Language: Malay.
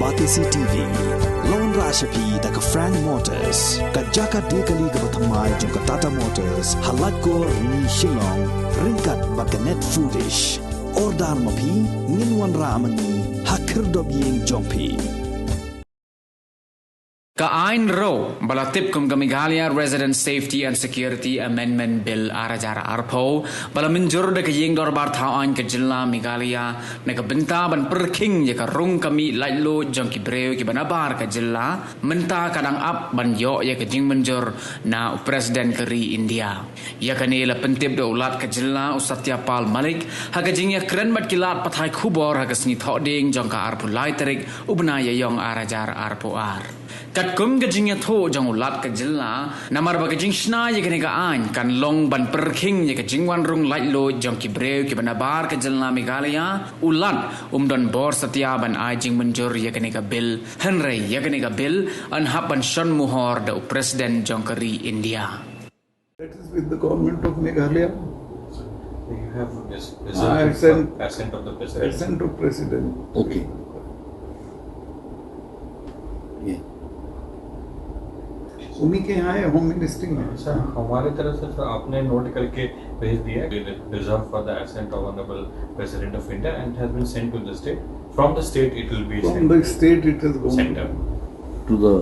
Batisi TV, Lone Rashapi da ka Frank Motors, ka Jaka Dekali ka Batamai jong ka Tata Motors, Halatko ni Shillong, Ringkat Bakanet Foodish, Ordar Mapi, Ninwan Ramani, Hakir Dobying Jongpi. Ka-ain ro balatip kum ka Meghalaya Resident Safety and Security Amendment Bill arajara arpo bala minjur de ka ying dorbar thawan ka jilla Meghalaya na ka benta ban perking ya ka rung kami lailo jong ki breu ki banabar ka jilla menta kadang ap ban yo ya ka jing minjur na President keri India ya ka nila pentip do ulat ka jilla Satyapal Malik ha ka jing ya kren mat kilat pathai khubor ha ka sni thoding jong ka arpu lai tarik ubna ya yong arajar arpo ar kat kum ka jing ya tho jong ulat ka jilla namar ba ka jing shna ya ka ni ka an kan long ban perking ya ka jing wan rung lai lo jong ki breu ki banabar ka jilla Meghalaya ulat don bor satya ban ai jing menjur ya ka ni ka bill henry ya ka ni ka bill an hap ban shon muhor da president jong kari India. That is with the government of Meghalaya. You have this assent of the president. Assent of president. Okay. Yeah. उन्हीं के यहाँ है home ministry में. सर हमारे तरफ से सर आपने नोट करके भेज दिया reserved for the assent of honorable president of India and has been sent to the state. From the state it will be from the state it has gone sent To the